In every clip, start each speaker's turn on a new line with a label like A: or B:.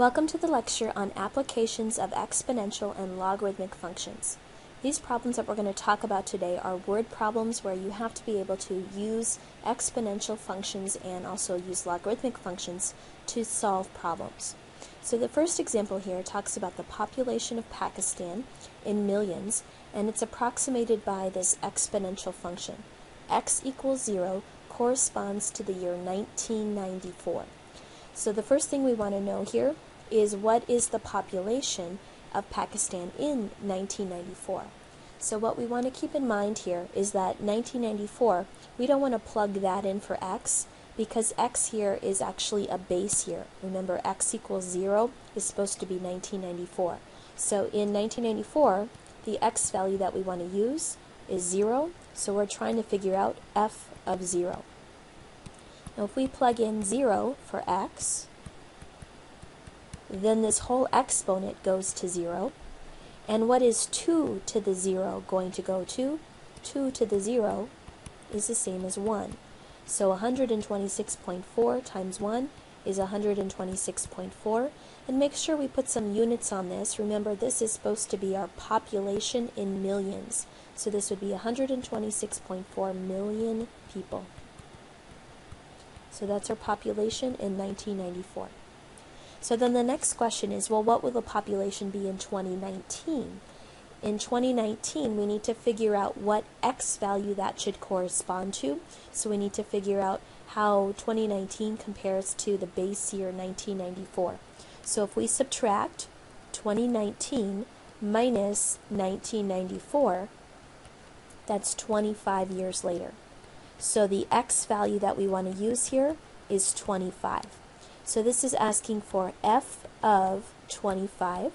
A: Welcome to the lecture on applications of exponential and logarithmic functions. These problems that we're going to talk about today are word problems where you have to be able to use exponential functions and also use logarithmic functions to solve problems. So the first example here talks about the population of Pakistan in millions, and it's approximated by this exponential function. X equals 0 corresponds to the year 1994. So the first thing we want to know here is what is the population of Pakistan in 1994. So what we want to keep in mind here is that 1994, we don't want to plug that in for x because x here is actually a base year. Remember, x equals 0 is supposed to be 1994. So in 1994, the x value that we want to use is 0, so we're trying to figure out f of 0. Now if we plug in 0 for x, then this whole exponent goes to 0. And what is 2 to the 0 going to go to? 2 to the 0 is the same as 1. So 126.4 times 1 is 126.4. And make sure we put some units on this. Remember, this is supposed to be our population in millions. So this would be 126.4 million people. So that's our population in 1994. So then the next question is, well, what will the population be in 2019? In 2019, we need to figure out what x value that should correspond to. So we need to figure out how 2019 compares to the base year 1994. So if we subtract 2019 minus 1994, that's 25 years later. So the x value that we want to use here is 25. So this is asking for f of 25,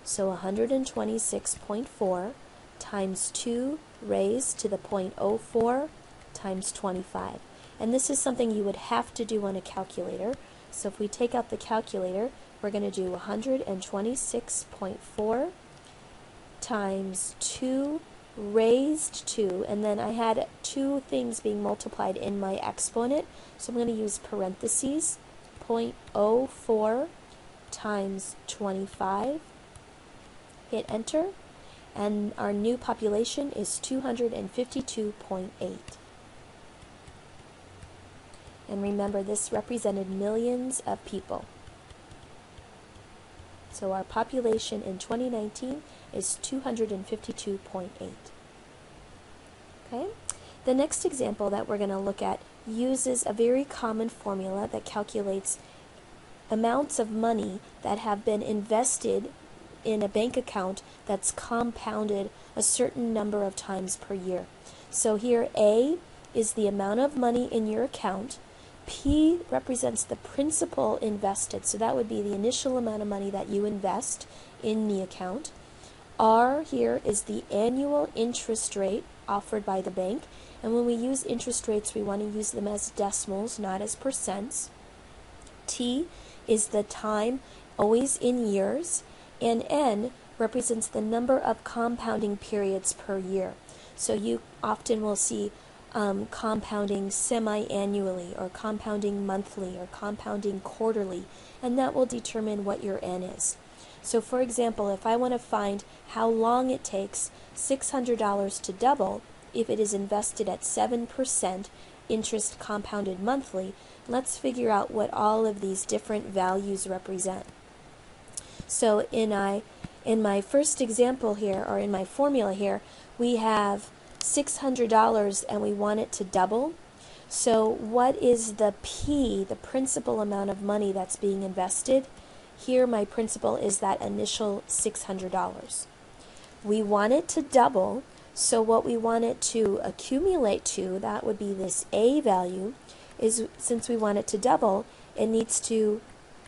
A: so 126.4 times 2 raised to the 0.04 times 25. And this is something you would have to do on a calculator. So if we take out the calculator, we're going to do 126.4 times 2 raised to, and then I had two things being multiplied in my exponent, so I'm going to use parentheses, 0.04 times 25, hit enter, and our new population is 252.8. And remember, this represented millions of people. So our population in 2019 is 252.8. Okay? The next example that we're going to look at uses a very common formula that calculates amounts of money that have been invested in a bank account that's compounded a certain number of times per year. So here A is the amount of money in your account. P represents the principal invested, so that would be the initial amount of money that you invest in the account. R here is the annual interest rate offered by the bank, and when we use interest rates, we want to use them as decimals, not as percents. T is the time, always in years, and N represents the number of compounding periods per year. So you often will see compounding semi-annually, or compounding monthly, or compounding quarterly, and that will determine what your N is. So for example, if I want to find how long it takes $600 to double if it is invested at 7% interest compounded monthly, let's figure out what all of these different values represent. So in my first example here, or in my formula here, we have $600 and we want it to double. So what is the P, the principal amount of money that's being invested? Here my principal is that initial $600. We want it to double, so what we want it to accumulate to, that would be this A value, is since we want it to double, it needs to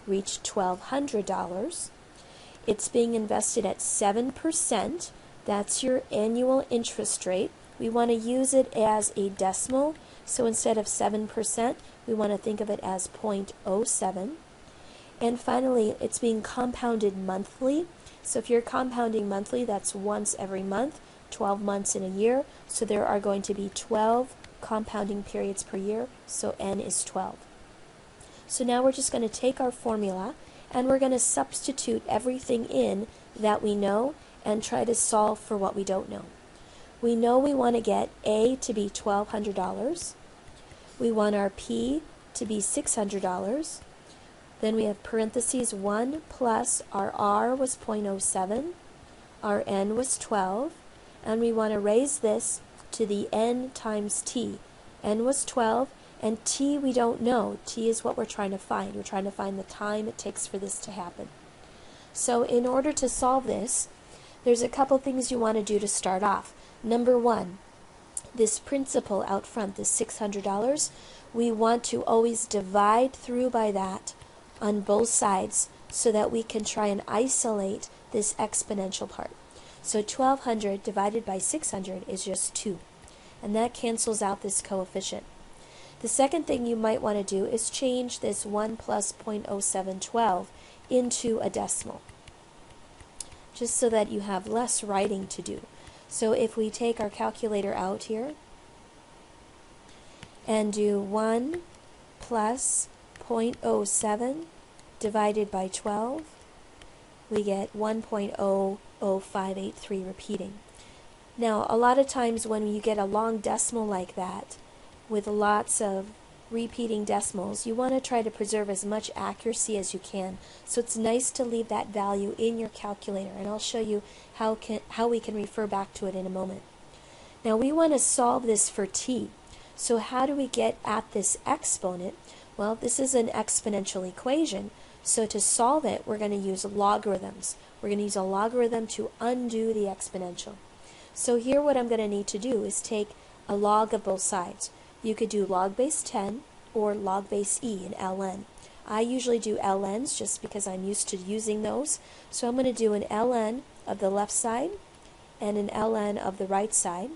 A: reach $1,200. It's being invested at 7%. That's your annual interest rate. We want to use it as a decimal, so instead of 7%, we want to think of it as 0.07. And finally, it's being compounded monthly. So if you're compounding monthly, that's once every month, 12 months in a year. So there are going to be 12 compounding periods per year, so N is 12. So now we're just going to take our formula and we're going to substitute everything in that we know and try to solve for what we don't know. We know we want to get A to be $1,200. We want our P to be $600. Then we have parentheses 1 plus our R was 0.07, our N was 12, and we want to raise this to the N times T. N was 12, and T we don't know. T is what we're trying to find. We're trying to find the time it takes for this to happen. So in order to solve this, there's a couple things you want to do to start off. Number one, this principal out front, this $600, we want to always divide through by that on both sides so that we can try and isolate this exponential part. So 1200 divided by 600 is just 2, and that cancels out this coefficient. The second thing you might want to do is change this 1 plus 0.0712 into a decimal, just so that you have less writing to do. So if we take our calculator out here and do 1 plus 0.07 divided by 12, we get 1.00583 repeating. Now, a lot of times when you get a long decimal like that, with lots of repeating decimals, you want to try to preserve as much accuracy as you can. So it's nice to leave that value in your calculator, and I'll show you how we can refer back to it in a moment. Now we want to solve this for t. So how do we get at this exponent? Well, this is an exponential equation, so to solve it we're going to use logarithms. We're going to use a logarithm to undo the exponential. So here what I'm going to need to do is take a log of both sides. You could do log base 10 or log base e in ln. I usually do ln's just because I'm used to using those. So I'm going to do an ln of the left side and an ln of the right side.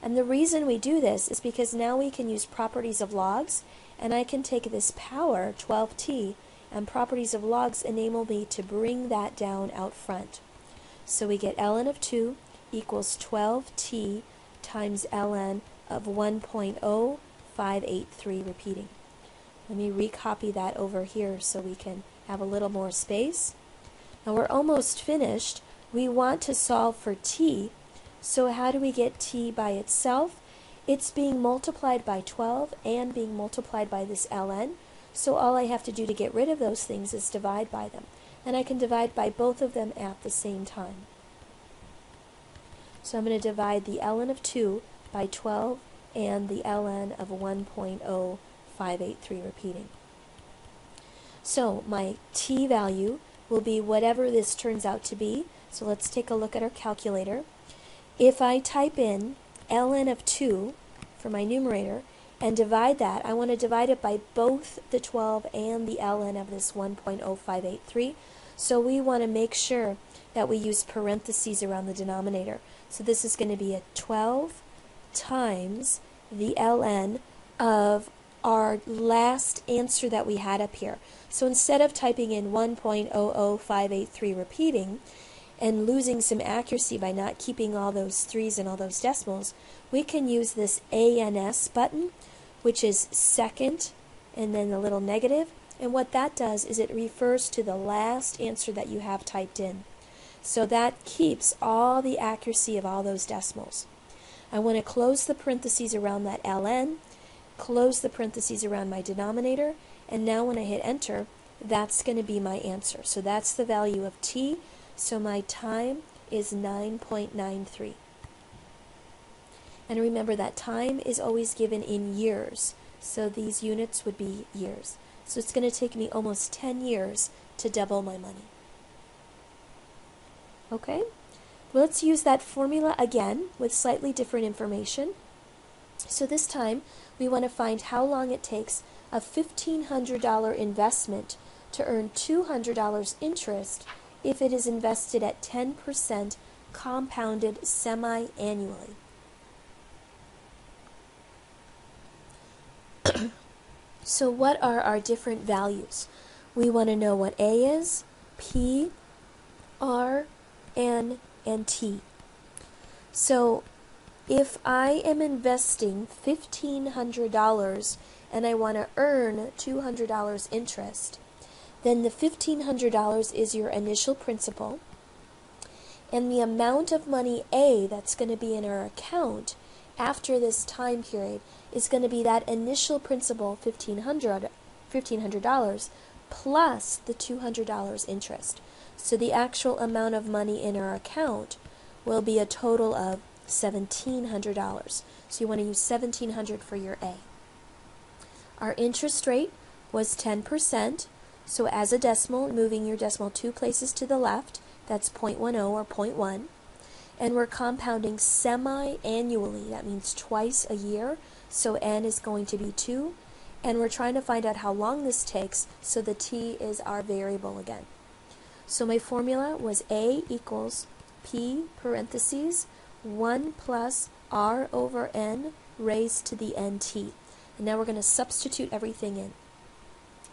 A: And the reason we do this is because now we can use properties of logs, and I can take this power, 12t, and properties of logs enable me to bring that down out front. So we get ln of 2 equals 12t times ln of 1.0583 repeating. Let me recopy that over here so we can have a little more space. Now we're almost finished. We want to solve for t, so how do we get t by itself? It's being multiplied by 12 and being multiplied by this ln, so all I have to do to get rid of those things is divide by them. And I can divide by both of them at the same time. So I'm going to divide the ln of 2 by 12 and the ln of 1.0583 repeating. So my t value will be whatever this turns out to be. So let's take a look at our calculator. If I type in ln of 2 for my numerator and divide that, I want to divide it by both the 12 and the ln of this 1.0583. So we want to make sure that we use parentheses around the denominator. So this is going to be a 12 times the ln of our last answer that we had up here. So instead of typing in 1.00583 repeating and losing some accuracy by not keeping all those threes and all those decimals, we can use this ANS button, which is second and then the little negative, and what that does is it refers to the last answer that you have typed in. So that keeps all the accuracy of all those decimals. I want to close the parentheses around that ln, close the parentheses around my denominator, and now when I hit enter, that's going to be my answer. So that's the value of t, so my time is 9.93. And remember that time is always given in years, so these units would be years. So it's going to take me almost 10 years to double my money. Okay, well, let's use that formula again with slightly different information. So this time we want to find how long it takes a $1,500 investment to earn $200 interest if it is invested at 10% compounded semi-annually. So what are our different values? We want to know what A is, P, R, N, and T. So if I am investing $1,500 and I want to earn $200 interest, then the $1,500 is your initial principal, and the amount of money A that's going to be in our account after this time period is going to be that initial principal, $1,500 plus the $200 interest. So the actual amount of money in our account will be a total of $1,700. So you want to use $1,700 for your A. Our interest rate was 10%. So as a decimal, moving your decimal 2 places to the left, that's 0.10 or 0.1. And we're compounding semi-annually. That means twice a year. So n is going to be 2. And we're trying to find out how long this takes, so the t is our variable again. So my formula was A equals P parentheses 1 plus R over N raised to the NT. And now we're going to substitute everything in.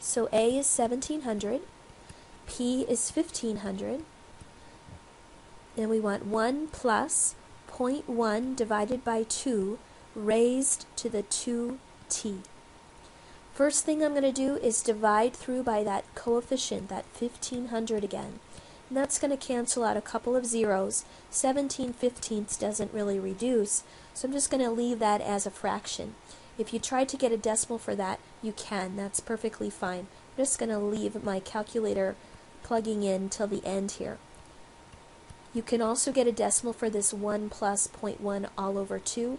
A: So A is 1,700, P is 1,500, then we want 1 plus 0.1 divided by 2 raised to the 2t. First thing I'm going to do is divide through by that coefficient, that 1,500 again. And that's going to cancel out a couple of zeros. 17/15 doesn't really reduce, so I'm just going to leave that as a fraction. If you try to get a decimal for that, you can. That's perfectly fine. I'm just going to leave my calculator plugging in till the end here. You can also get a decimal for this 1 plus 0.1 all over 2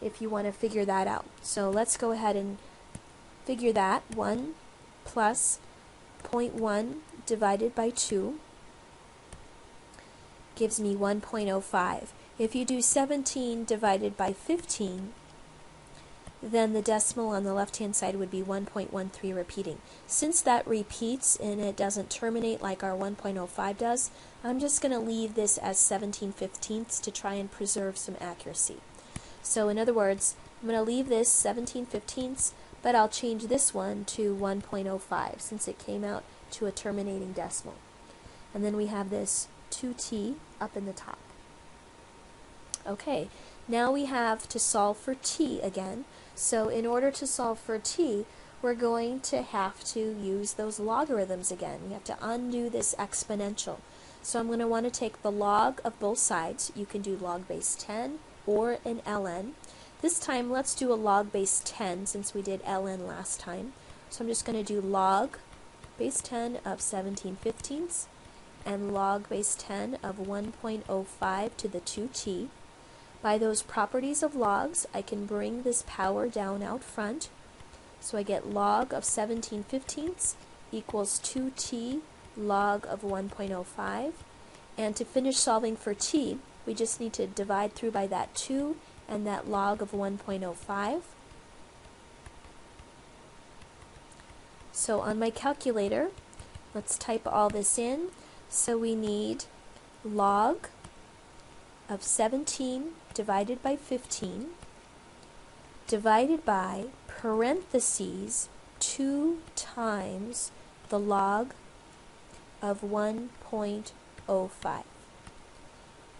A: if you want to figure that out. So let's go ahead and figure that. 1 plus 0.1 divided by 2 gives me 1.05. If you do 17 divided by 15, then the decimal on the left-hand side would be 1.13 repeating. Since that repeats and it doesn't terminate like our 1.05 does, I'm just going to leave this as 17/15 to try and preserve some accuracy. So in other words, I'm going to leave this 17/15, but I'll change this one to 1.05 since it came out to a terminating decimal. And then we have this 2t up in the top. Okay, now we have to solve for t again. So in order to solve for t, we're going to have to use those logarithms again. We have to undo this exponential. So I'm going to want to take the log of both sides. You can do log base 10 or an ln. This time let's do a log base 10 since we did ln last time. So I'm just going to do log base 10 of 17/15 and log base 10 of 1.05 to the 2t. By those properties of logs, I can bring this power down out front. So I get log of 17/15 equals 2t log of 1.05. And to finish solving for t, we just need to divide through by that 2 and that log of 1.05. So on my calculator, let's type all this in. So we need log of 17 divided by 15 divided by parentheses 2 times the log of 1.05.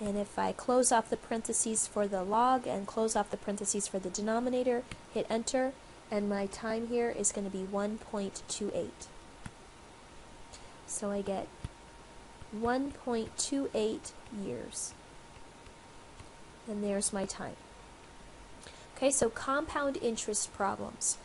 A: And if I close off the parentheses for the log and close off the parentheses for the denominator, hit enter, and my time here is going to be 1.28. So I get 1.28 years. And there's my time. Okay, so compound interest problems.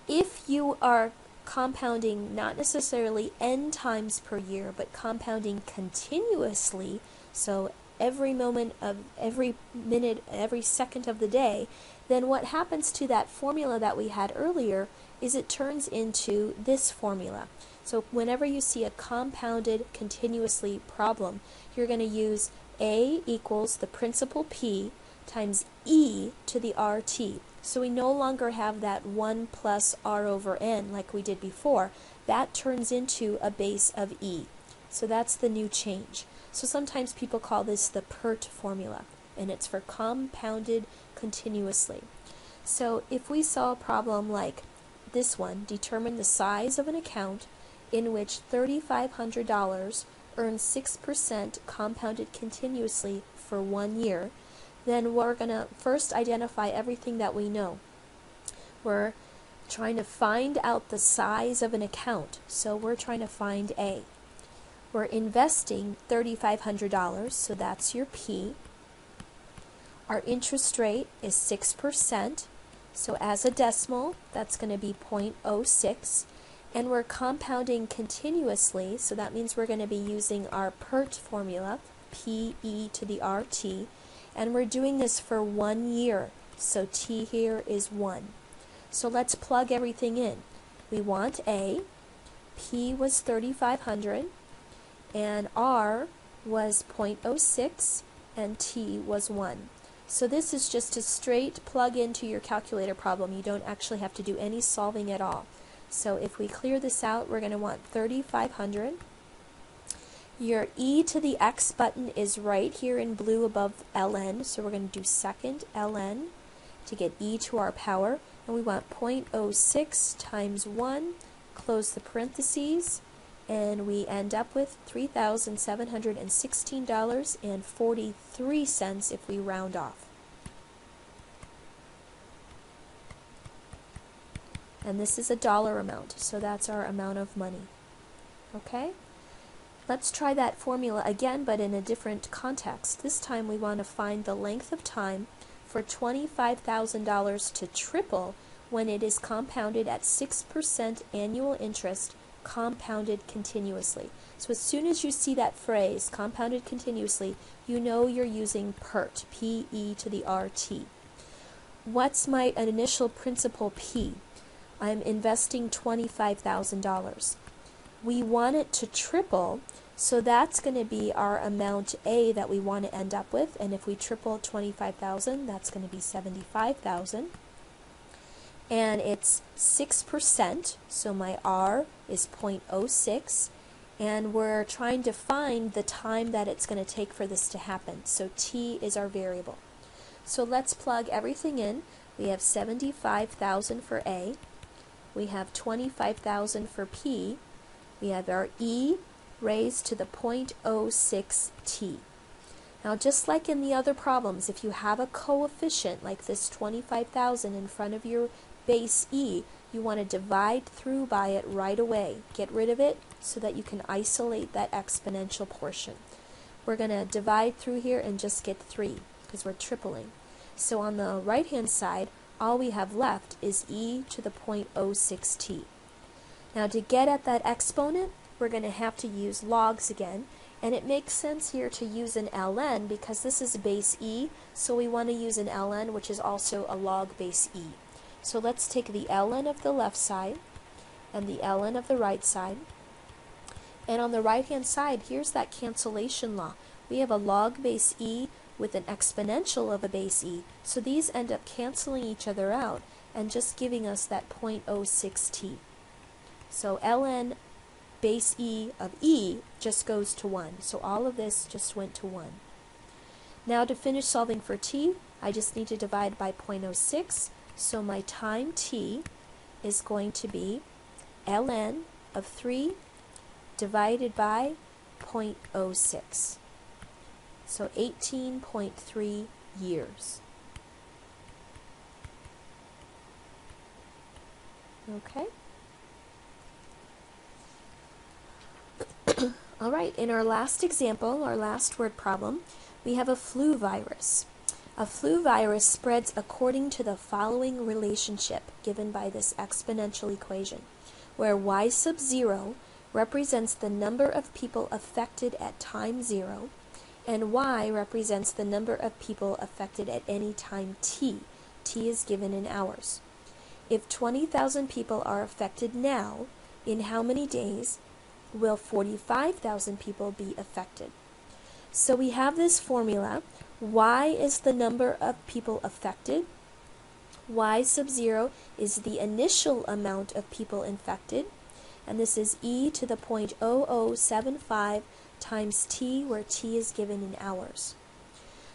A: If you are compounding not necessarily n times per year, but compounding continuously, so every moment of every minute, every second of the day, then what happens to that formula that we had earlier is it turns into this formula. So whenever you see a compounded continuously problem, you're going to use A equals the principal P times e to the RT. So we no longer have that 1 plus R over N like we did before. That turns into a base of E. So that's the new change. So sometimes people call this the PERT formula, and it's for compounded continuously. So if we saw a problem like this one, determine the size of an account in which $3,500 earns 6% compounded continuously for 1 year, then we're going to first identify everything that we know. We're trying to find out the size of an account. So we're trying to find A. We're investing $3,500, so that's your P. Our interest rate is 6%, so as a decimal, that's going to be 0.06. And we're compounding continuously, so that means we're going to be using our PERT formula, P-E to the RT, and we're doing this for 1 year, so T here is 1. So let's plug everything in. We want A, P was 3,500, and R was 0.06, and T was 1. So this is just a straight plug into your calculator problem. You don't actually have to do any solving at all. So if we clear this out, we're going to want 3,500. Your E to the X button is right here in blue above ln, so we're going to do second ln to get E to our power, and we want 0.06 times 1, close the parentheses, and we end up with $3,716.43 if we round off. And this is a dollar amount, so that's our amount of money. Okay? Let's try that formula again, but in a different context. This time we want to find the length of time for $25,000 to triple when it is compounded at 6% annual interest, compounded continuously. So as soon as you see that phrase, compounded continuously, you know you're using PERT, P-E to the R-T. What's my initial principal P? I'm investing $25,000. We want it to triple, so that's going to be our amount A that we want to end up with, and if we triple 25,000, that's going to be 75,000. And it's 6%, so my R is 0.06, and we're trying to find the time that it's going to take for this to happen, so T is our variable. So let's plug everything in. We have 75,000 for A, we have 25,000 for P, we have our E raised to the 0.06 T. Now just like in the other problems, if you have a coefficient like this 25,000 in front of your base E, you want to divide through by it right away. Get rid of it so that you can isolate that exponential portion. We're going to divide through here and just get 3 because we're tripling. So on the right hand side, all we have left is E to the 0.06 T. Now to get at that exponent, we're going to have to use logs again, and it makes sense here to use an ln because this is base E, so we want to use an ln which is also a log base E. So let's take the ln of the left side and the ln of the right side, and on the right hand side, here's that cancellation law. We have a log base E with an exponential of a base E, so these end up canceling each other out and just giving us that 0.06 T. So ln base E of E just goes to 1, so all of this just went to 1. Now to finish solving for T, I just need to divide by 0.06, so my time T is going to be ln of 3 divided by 0.06. So 18.3 years. Okay. All right, in our last example, our last word problem, we have a flu virus. A flu virus spreads according to the following relationship given by this exponential equation, where y sub 0 represents the number of people affected at time 0, and y represents the number of people affected at any time t. T is given in hours. If 20,000 people are affected now, in how many days will 45,000 people be affected? So we have this formula. Y is the number of people affected. Y sub 0 is the initial amount of people infected. And this is e to the 0.0075 times t, where t is given in hours.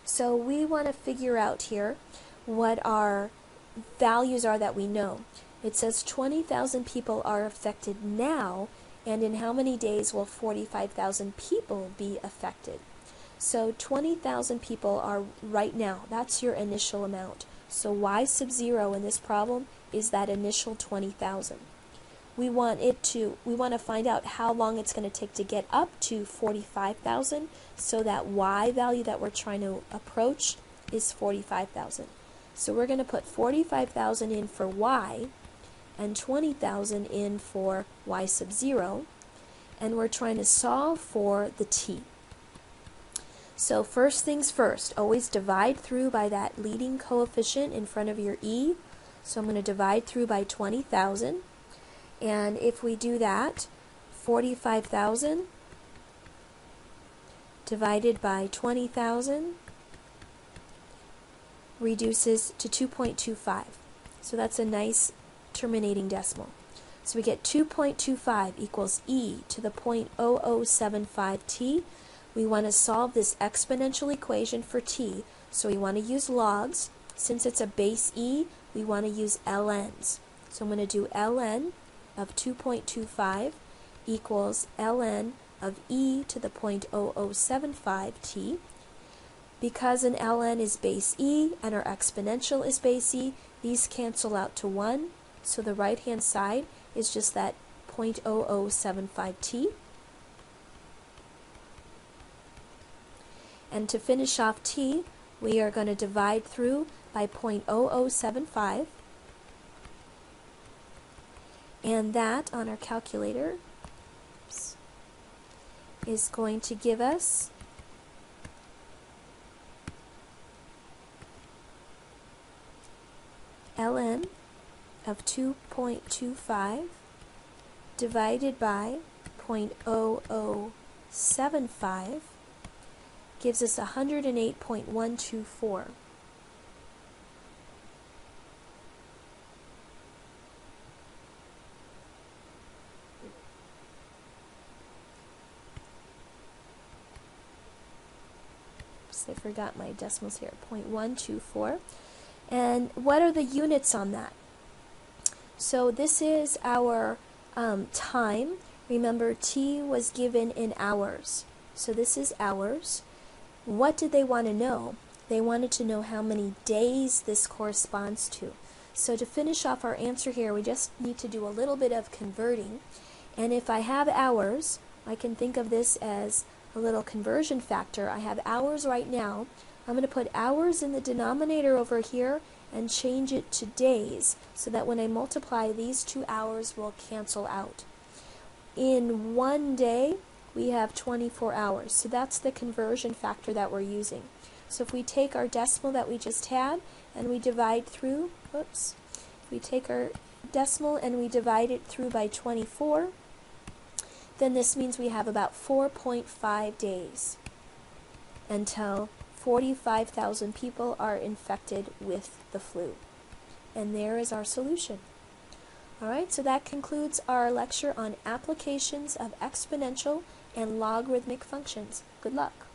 A: So we want to figure out here what our values are that we know. It says 20,000 people are affected now, and in how many days will 45,000 people be affected? So 20,000 people are right now. That's your initial amount. So y sub 0 in this problem is that initial 20,000. We want to find out how long it's going to take to get up to 45,000, so that y value that we're trying to approach is 45,000. So we're going to put 45,000 in for y and 20,000 in for y sub 0, and we're trying to solve for the t. So first things first, always divide through by that leading coefficient in front of your e. So I'm going to divide through by 20,000. And if we do that, 45,000 divided by 20,000 reduces to 2.25. So that's a nice terminating decimal. So we get 2.25 equals e to the 0.0075 t. We want to solve this exponential equation for t, so we want to use logs. Since it's a base e, we want to use ln's. So I'm going to do ln of 2.25 equals ln of e to the 0.0075 t. Because an ln is base e and our exponential is base e, these cancel out to 1, so the right hand side is just that 0.0075 t. And to finish off t, we are going to divide through by 0.0075. And that, on our calculator, is going to give us ln of 2.25 divided by 0.0075 gives us 108.124. I forgot my decimals here, 0.124. And what are the units on that? So this is our time. Remember, t was given in hours. So this is hours. What did they want to know? They wanted to know how many days this corresponds to. So to finish off our answer here, we just need to do a little bit of converting. And if I have hours, I can think of this as a little conversion factor. I have hours right now. I'm going to put hours in the denominator over here and change it to days, so that when I multiply, these two hours will cancel out. In one day, we have 24 hours. So that's the conversion factor that we're using. So if we take our decimal that we just had and we divide through, we take our decimal and we divide it through by 24, then this means we have about 4.5 days until 45,000 people are infected with the flu. And there is our solution. Alright, so that concludes our lecture on applications of exponential and logarithmic functions. Good luck.